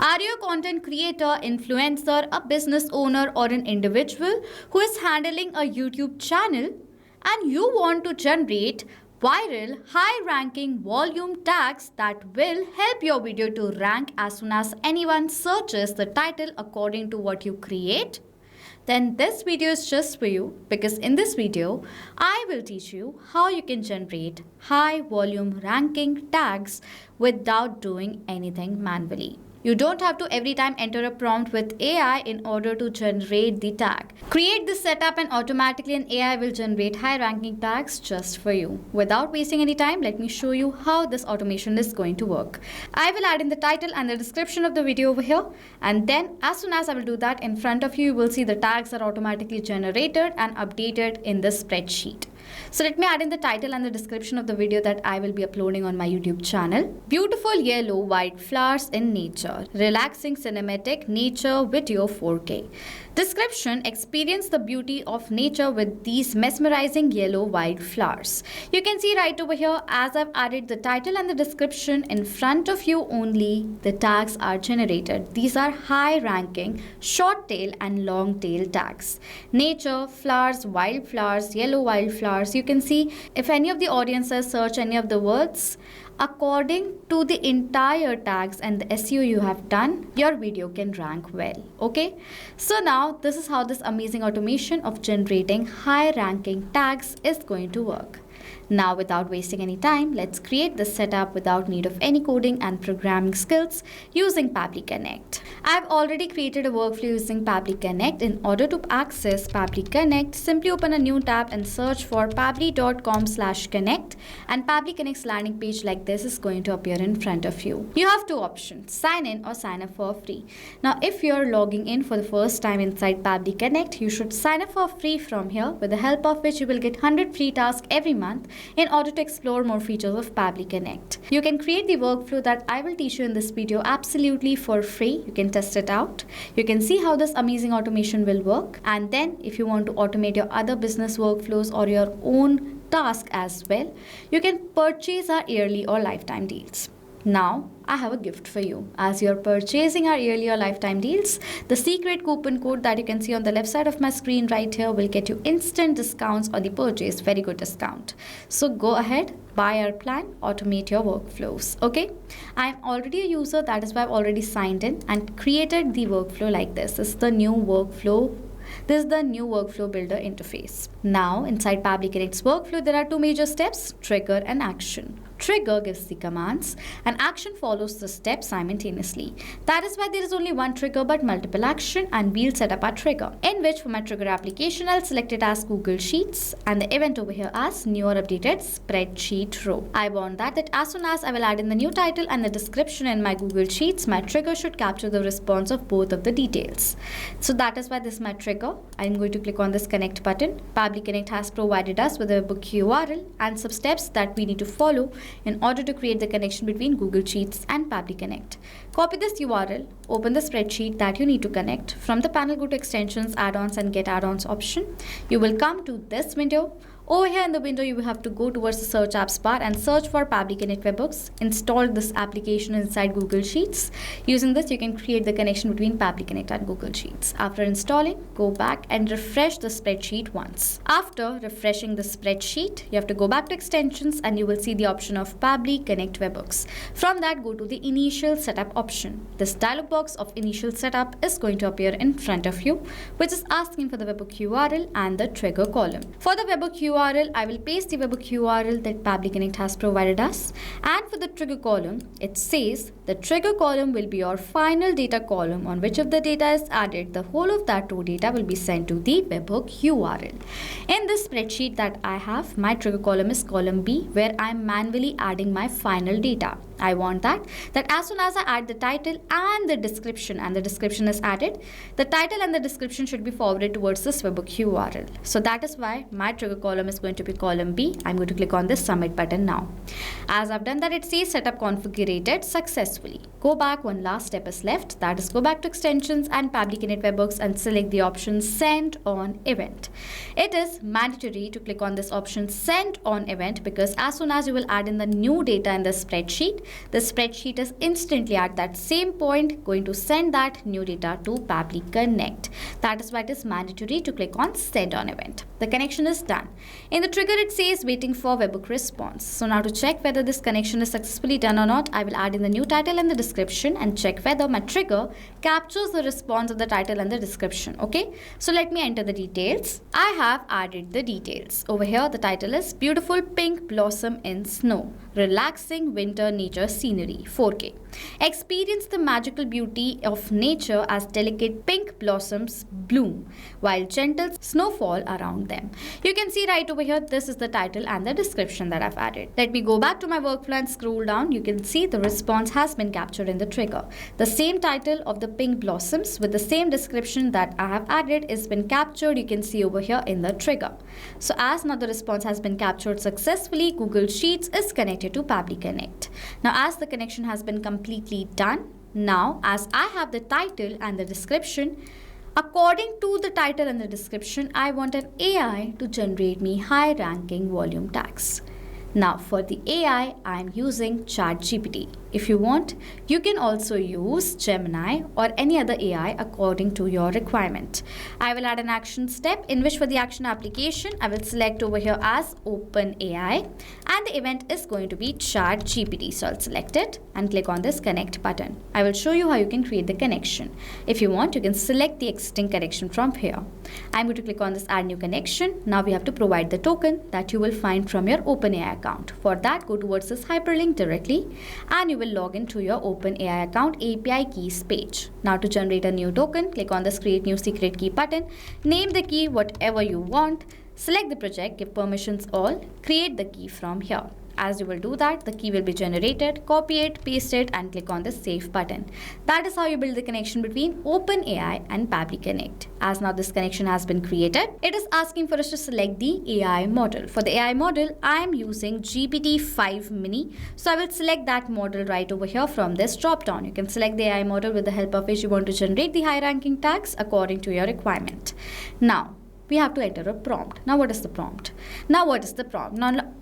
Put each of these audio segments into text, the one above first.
Are you a content creator, influencer, a business owner, or an individual who is handling a YouTube channel and you want to generate viral, high ranking volume tags that will help your video to rank as soon as anyone searches the title according to what you create? Then this video is just for you, because in this video I will teach you how you can generate high volume ranking tags without doing anything manually. You don't have to every time enter a prompt with AI in order to generate the tag. Create this setup and automatically an AI will generate high ranking tags just for you. Without wasting any time, let me show you how this automation is going to work. I will add in the title and the description of the video over here, and then as soon as I will do that, in front of you will see the tags are automatically generated and updated in the spreadsheet. So let me add in the title and the description of the video that I will be uploading on my YouTube channel. Beautiful yellow white flowers in nature. Relaxing cinematic nature video 4K. Description: experience the beauty of nature with these mesmerizing yellow white flowers. You can see right over here, as I've added the title and the description, in front of you only the tags are generated. These are high ranking short tail and long tail tags. Nature, flowers, wildflowers, yellow wildflowers. You can see if any of the audiences search any of the words according to the entire tags and the SEO you have done, your video can rank well. Okay, so now this is how this amazing automation of generating high ranking tags is going to work. Now, without wasting any time, let's create this setup without need of any coding and programming skills using Pabbly Connect. I've already created a workflow using Pabbly Connect. In order to access Pabbly Connect, simply open a new tab and search for pabbly.com/connect, and Pabbly Connect's landing page like this is going to appear in front of you. You have two options: sign in or sign up for free. Now, if you're logging in for the first time inside Pabbly Connect, you should sign up for free from here, with the help of which you will get 100 free tasks every month in order to explore more features of Pabbly Connect. You can create the workflow that I will teach you in this video absolutely for free. You can test it out. You can see how this amazing automation will work. And then if you want to automate your other business workflows or your own task as well, you can purchase our yearly or lifetime deals. Now, I have a gift for you. As you're purchasing our yearly or lifetime deals, the secret coupon code that you can see on the left side of my screen right here will get you instant discounts on the purchase. Very good discount. So go ahead, buy our plan, automate your workflows. Okay, I'm already a user. That is why I've already signed in and created the workflow like this. This is the new workflow. This is the new workflow builder interface. Now, inside Pabbly Connect's workflow, there are two major steps: trigger and action. Trigger gives the commands and action follows the steps simultaneously. That is why there is only one trigger but multiple action, and we'll set up our trigger, in which for my trigger application I'll select it as Google Sheets and the event over here as new or updated spreadsheet row. I want that as soon as I will add in the new title and the description in my Google Sheets, my trigger should capture the response of both of the details. So that is why this is my trigger. I'm going to click on this connect button. Pabbly Connect has provided us with a webhook URL and some steps that we need to follow in order to create the connection between Google Sheets and Pabbly Connect. Copy this URL, open the spreadsheet that you need to connect. From the panel, go to Extensions, Add-ons and Get Add-ons option. You will come to this window. Over here in the window, you will have to go towards the search apps bar and search for Pabbly Connect webhooks. Install this application inside Google Sheets. Using this, you can create the connection between Pabbly Connect and Google Sheets. After installing, go back and refresh the spreadsheet once. After refreshing the spreadsheet, you have to go back to Extensions and you will see the option of Pabbly Connect webhooks. From that, go to the Initial Setup option. This dialog box of Initial Setup is going to appear in front of you, which is asking for the webhook URL and the trigger column. For the webhook URL, I will paste the webhook URL that Pabbly Connect has provided us, and for the trigger column, it says the trigger column will be your final data column on which of the data is added. The whole of that raw data will be sent to the webhook URL. In this spreadsheet that I have, my trigger column is column B, where I am manually adding my final data. I want that as soon as I add the title and the description is added, the title and the description should be forwarded towards this webhook URL. So that is why my trigger column is going to be column B. I'm going to click on this submit button now. As I've done that, it says setup configured successfully. Go back, one last step is left, that is go back to Extensions and Pabbly Connect webhooks and select the option Send on Event. It is mandatory to click on this option Send on Event, because as soon as you will add in the new data in the spreadsheet, the spreadsheet is instantly at that same point going to send that new data to Pabbly Connect. That is why it is mandatory to click on send on event. The connection is done. In the trigger it says waiting for webhook response. So now to check whether this connection is successfully done or not, I will add in the new title and the description and check whether my trigger captures the response of the title and the description. Okay, so let me enter the details. I have added the details. Over here the title is Beautiful Pink Blossom in Snow, Relaxing Winter Nature Scenery, 4K. Experience the magical beauty of nature as delicate pink blossoms bloom while gentle snowfall around them. You can see right over here, this is the title and the description that I've added. Let me go back to my workflow and scroll down. You can see the response has been captured in the trigger. The same title of the pink blossoms with the same description that I have added is been captured. You can see over here in the trigger. So as now the response has been captured successfully, Google Sheets is connected to Pabbly Connect. Now as the connection has been completely done, now as I have the title and the description, according to the title and the description, I want an AI to generate me high ranking volume tags. Now for the AI, I am using ChatGPT. If you want, you can also use Gemini or any other AI according to your requirement. I will add an action step in which for the action application, I will select over here as OpenAI and the event is going to be ChatGPT. So I'll select it and click on this connect button. I will show you how you can create the connection. If you want, you can select the existing connection from here. I'm going to click on this add new connection. Now we have to provide the token that you will find from your OpenAI account. For that, go towards this hyperlink directly and you will log into your OpenAI account API keys page. Now to generate a new token, click on this create new secret key button, name the key whatever you want, select the project, give permissions all, create the key from here. As you will do that, the key will be generated, copy it, paste it and click on the save button. That is how you build the connection between OpenAI and Pabbly Connect. As now this connection has been created, it is asking for us to select the AI model. For the AI model, I am using GPT-5 mini. So I will select that model right over here from this drop down. You can select the AI model with the help of which you want to generate the high ranking tags according to your requirement. Now, we have to enter a prompt. Now what is the prompt? Now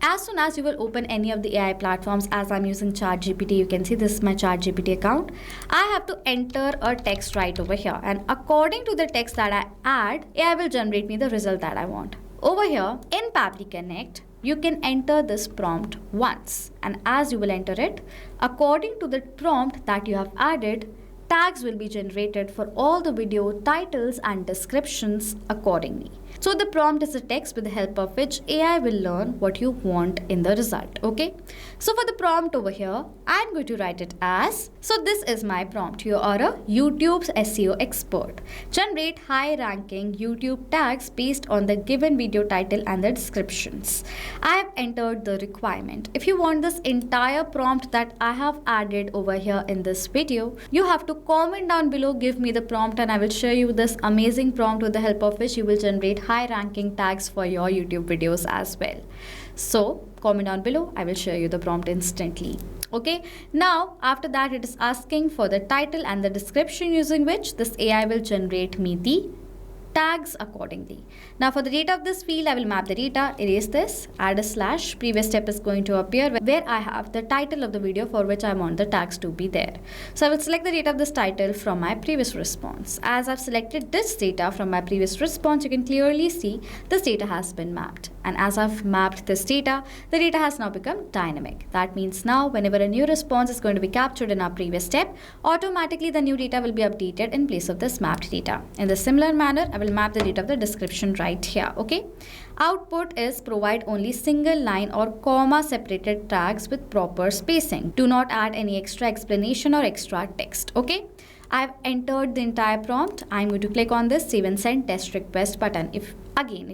as soon as you will open any of the AI platforms, as I'm using ChatGPT, you can see this is my ChatGPT account. I have to enter a text right over here and according to the text that I add, AI will generate me the result that I want. Over here in Pabbly Connect, you can enter this prompt once and as you will enter it, according to the prompt that you have added, tags will be generated for all the video titles and descriptions accordingly. So the prompt is a text with the help of which AI will learn what you want in the result. Okay. So for the prompt over here, I'm going to write it as, so this is my prompt. You are a YouTube's SEO expert. Generate high ranking YouTube tags based on the given video title and the descriptions. I have entered the requirement. If you want this entire prompt that I have added over here in this video, you have to comment down below, give me the prompt and I will show you this amazing prompt with the help of which you will generate high ranking tags for your YouTube videos as well. So comment down below, I will show you the prompt instantly. Okay, now after that it is asking for the title and the description using which this AI will generate me the tags accordingly. Now for the data of this field, I will map the data, erase this, add a slash, previous step is going to appear where I have the title of the video for which I want the tags to be there. So I will select the data of this title from my previous response. As I've selected this data from my previous response, you can clearly see this data has been mapped. And as I've mapped this data, the data has now become dynamic. That means now whenever a new response is going to be captured in our previous step, automatically the new data will be updated in place of this mapped data. In the similar manner, I will map the data of the description right here. Okay. Output is provide only single line or comma separated tags with proper spacing. Do not add any extra explanation or extra text. Okay. I've entered the entire prompt. I'm going to click on this save and send test request button. If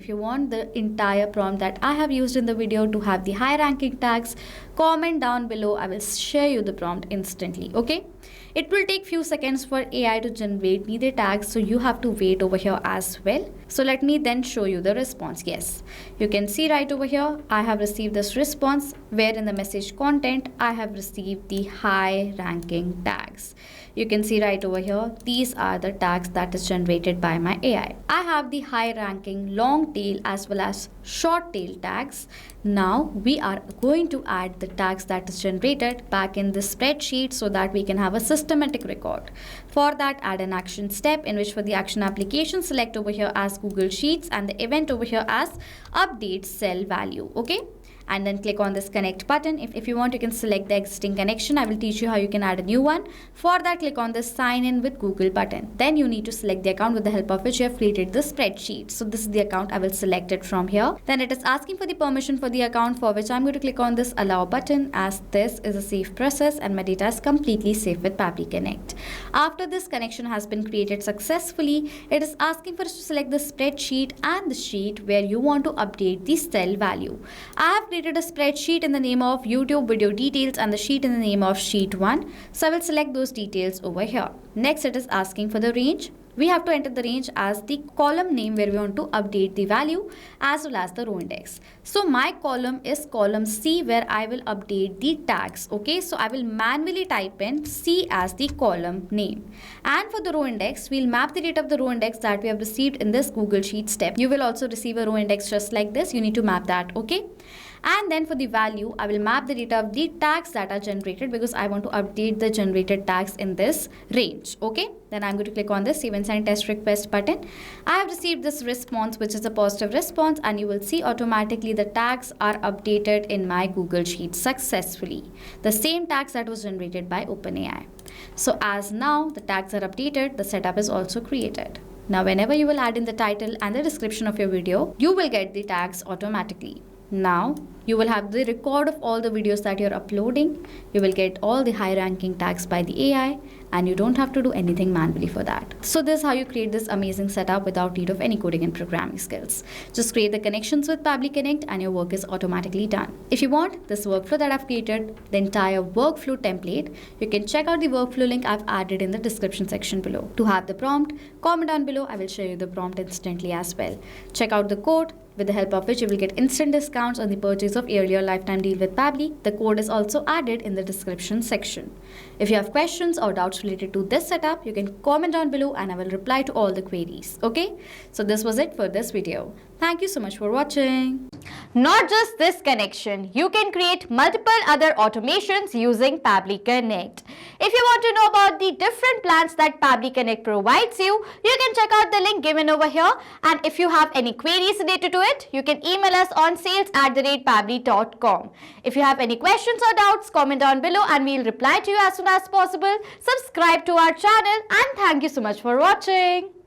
you want the entire prompt that I have used in the video to have the high ranking tags, comment down below. I will share you the prompt instantly. Okay. It will take few seconds for AI to generate me the tags, so you have to wait over here as well. So let me then show you the response. Yes, you can see right over here, I have received this response where in the message content, I have received the high ranking tags. you can see right over here, these are the tags that is generated by my AI. I have the high ranking long tail as well as short tail tags. Now we are going to add the tags that is generated back in the spreadsheet so that we can have a systematic record. For that, add an action step in which for the action application, select over here as Google Sheets and the event over here as update cell value. Okay. And then click on this connect button. If you want, you can select the existing connection. I will teach you how you can add a new one. For that, click on this sign in with Google button. Then you need to select the account with the help of which you have created the spreadsheet. So this is the account. I will select it from here. Then it is asking for the permission for the account, for which I'm going to click on this allow button, as this is a safe process and my data is completely safe with Pabbly Connect. After this connection has been created successfully, it is asking for us to select the spreadsheet and the sheet where you want to update the cell value. I have created a spreadsheet in the name of YouTube video details and the sheet in the name of sheet 1. So I will select those details over here. Next, it is asking for the range. We have to enter the range as the column name where we want to update the value as well as the row index. So my column is column C where I will update the tags. Okay, so I will manually type in C as the column name. And for the row index, we'll map the data of the row index that we have received in this Google Sheet step. You will also receive a row index just like this. You need to map that. Okay. And then for the value, I will map the data of the tags that are generated because I want to update the generated tags in this range. Okay. Then I'm going to click on this save and send test request button. I have received this response, which is a positive response, and you will see automatically the tags are updated in my Google Sheet successfully. The same tags that was generated by OpenAI. So as now the tags are updated, the setup is also created. Now whenever you will add in the title and the description of your video, you will get the tags automatically. Now you will have the record of all the videos that you're uploading. You will get all the high ranking tags by the AI and you don't have to do anything manually for that. So this is how you create this amazing setup without need of any coding and programming skills. Just create the connections with Pabbly Connect and your work is automatically done. If you want this workflow that I've created, the entire workflow template, you can check out the workflow link I've added in the description section below. To have the prompt, comment down below. I will share you the prompt instantly as well. Check out the code, with the help of which you will get instant discounts on the purchase of yearly or lifetime deal with Pabbly. The code is also added in the description section. If you have questions or doubts related to this setup, you can comment down below and I will reply to all the queries. Okay, so this was it for this video. Thank you so much for watching. Not just this connection, you can create multiple other automations using Pabbly Connect. If you want to know about the different plans that Pabbly Connect provides you, you can check out the link given over here. And if you have any queries related to it, you can email us on sales@pabbly.com. If you have any questions or doubts, comment down below and we'll reply to you as soon as possible. Subscribe to our channel and thank you so much for watching.